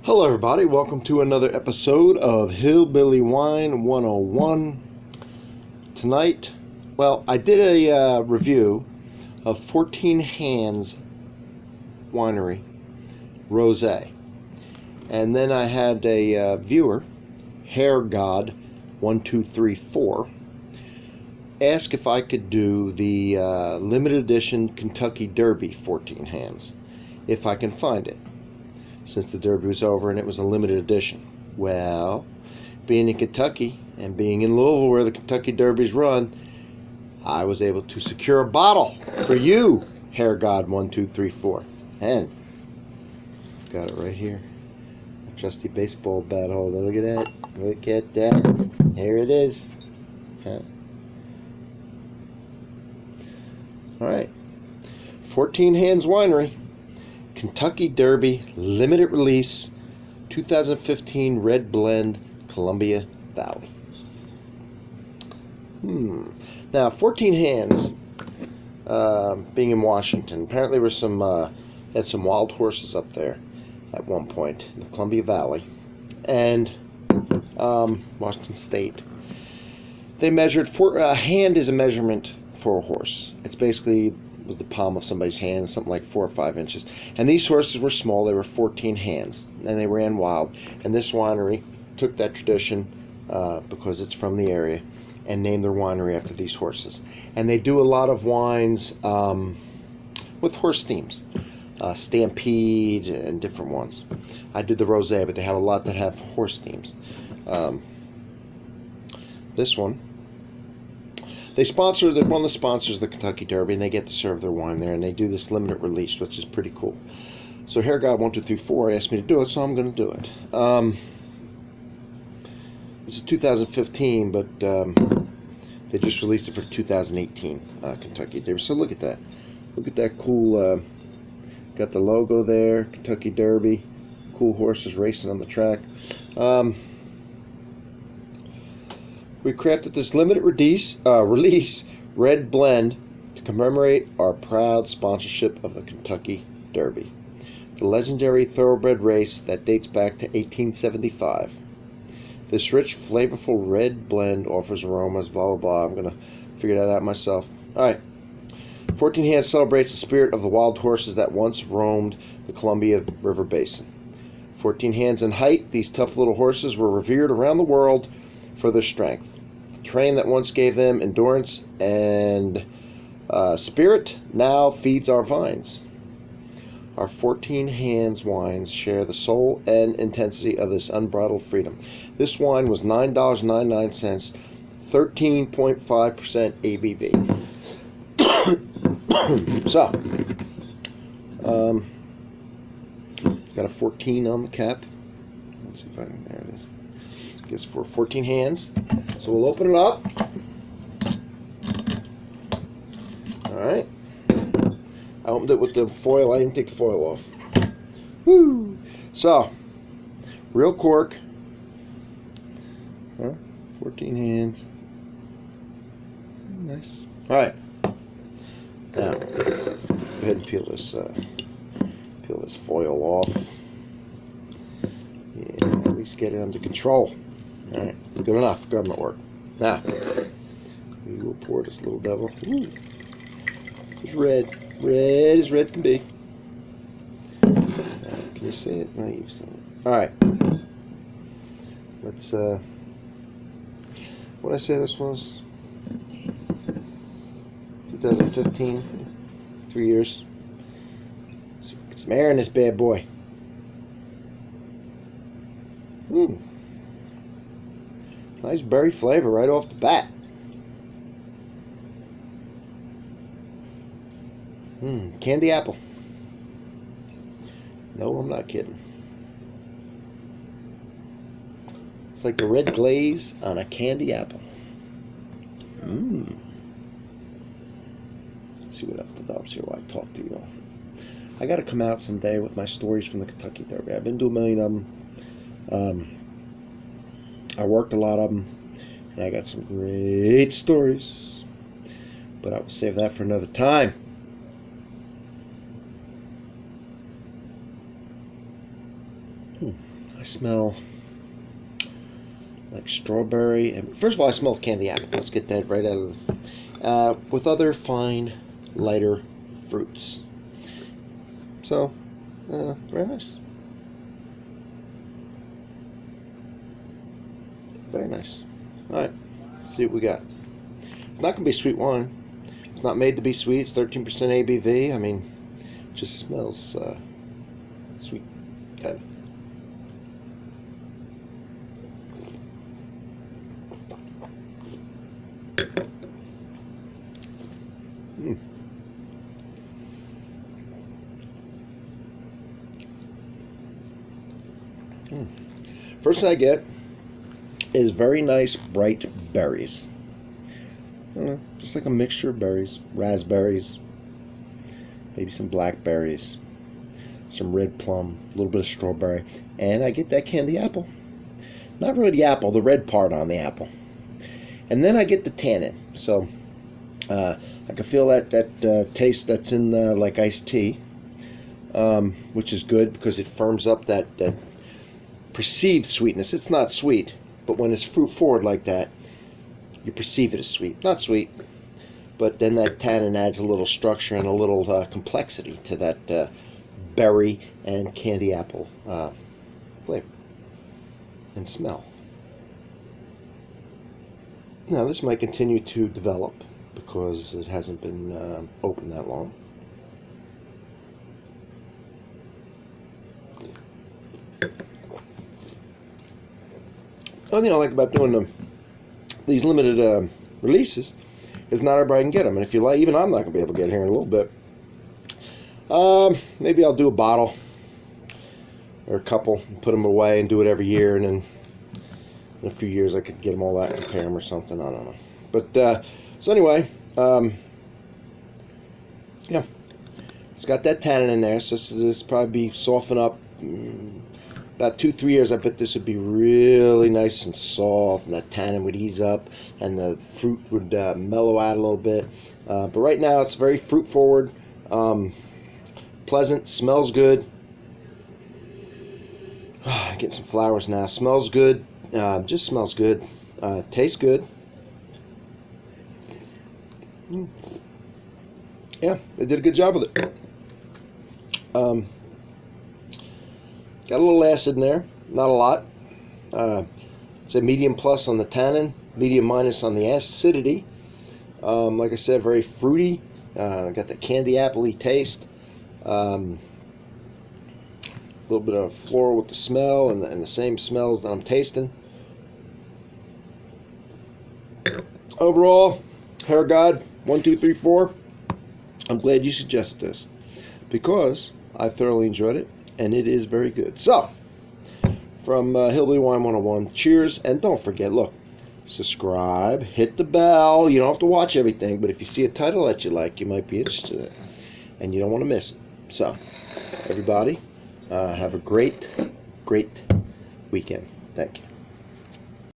Hello everybody, welcome to another episode of Hillbilly Wine 101. Tonight, I did a review of 14 Hands Winery Rosé. And then I had a viewer, Hair God 1234, ask if I could do the limited edition Kentucky Derby 14 Hands, if I can find it, since the Derby was over and it was a limited edition. Well, being in Kentucky and being in Louisville where the Kentucky Derby's run, I was able to secure a bottle for you, Hair God 1234. And got it right here. A trusty baseball bat holder. Look at that. Look at that. Here it is. Huh? Alright. 14 Hands Winery Kentucky Derby Limited Release 2015 Red Blend Columbia Valley. Now, 14 Hands, being in Washington, apparently there were some had some wild horses up there at one point in the Columbia Valley, and Washington State. They measured a hand is a measurement for a horse. It's basically was the palm of somebody's hand, something like 4 or 5 inches. And these horses were small. They were 14 hands, and they ran wild. And this winery took that tradition because it's from the area, and named their winery after these horses. And they do a lot of wines with horse themes, Stampede and different ones. I did the rosé, but they have a lot that have horse themes. This one, they sponsor one of the sponsors of the Kentucky Derby, and they get to serve their wine there, and they do this limited release, which is pretty cool. So Hair God 1234 asked me to do it, so I'm going to do it. This is 2015, but they just released it for 2018 Kentucky Derby. So look at that. Look at that cool, got the logo there, Kentucky Derby, cool horses racing on the track. We crafted this limited release red blend to commemorate our proud sponsorship of the Kentucky Derby, the legendary thoroughbred race that dates back to 1875. This rich, flavorful red blend offers aromas, blah, blah, blah. I'm going to figure that out myself. All right. 14 Hands celebrates the spirit of the wild horses that once roamed the Columbia River Basin. 14 Hands in height, these tough little horses were revered around the world for their strength. The terrain that once gave them endurance and spirit now feeds our vines. Our 14 Hands wines share the soul and intensity of this unbridled freedom. This wine was $9.99, 13.5% ABV. So, it's got a 14 on the cap. Let's see if I can, there it is. I guess for 14 hands. So we'll open it up. Alright. I opened it with the foil. I didn't take the foil off. Woo! So, real cork. 14 hands. Nice. Alright. Now, go ahead and peel this foil off. Yeah, at least get it under control. Alright, good enough. Government work. Now, we will pour this little devil. Ooh, it's red. Red as red can be. Can you see it? No, you've seen it. Alright. Let's, what did I say this was? 2015. 3 years. Let's get some air in this bad boy. Nice berry flavor right off the bat. Candy apple. No, I'm not kidding. It's like the red glaze on a candy apple. Let's see what else develops here while I talk to you all. I got to come out someday with my stories from the Kentucky Derby. I've been to a million of them. I worked a lot of them, and I got some great stories, but I will save that for another time. I smell like strawberry. And first of all, I smell candy apple. Let's get that right out of the... with other fine, lighter fruits. So, very nice. Very nice. Alright, let's see what we got. It's not going to be sweet wine. It's not made to be sweet. It's 13% ABV. I mean, it just smells sweet, kind of. First thing I get is very nice bright berries. I don't know, just like a mixture of berries, raspberries, maybe some blackberries, some red plum, a little bit of strawberry, and I get that candy apple. Not really the apple, the red part on the apple. And then I get the tannin. So I can feel that taste that's in like iced tea, which is good because it firms up that perceived sweetness. It's not sweet, but when it's fruit forward like that, you perceive it as sweet. Not sweet, but then that tannin adds a little structure and a little complexity to that berry and candy apple flavor and smell. Now this might continue to develop because it hasn't been open that long. One thing I like about doing these limited releases is not everybody can get them, and if you like, even I'm not going to be able to get it here in a little bit. Maybe I'll do a bottle or a couple and put them away and do it every year, and then in a few years I could get them all out and compare them or something. I don't know. But so anyway, yeah, it's got that tannin in there, so this probably be soften up. About 2-3 years, I bet this would be really nice and soft, and that tannin would ease up, and the fruit would mellow out a little bit. But right now, it's very fruit forward, pleasant, smells good. Getting some flowers now. Smells good. Just smells good. Tastes good. Yeah, they did a good job with it. Got a little acid in there, not a lot. It's a medium plus on the tannin, medium minus on the acidity. Like I said, very fruity. Got the candy apple-y taste. A little bit of floral with the smell and the same smells that I'm tasting. Overall, Hair God 1, 2, 3, 4. I'm glad you suggested this because I thoroughly enjoyed it. And it is very good. So, from Hillbilly Wine 101, cheers. And don't forget, look, subscribe, hit the bell. You don't have to watch everything, but if you see a title that you like, you might be interested in it. And you don't want to miss it. So, everybody, have a great, great weekend. Thank you.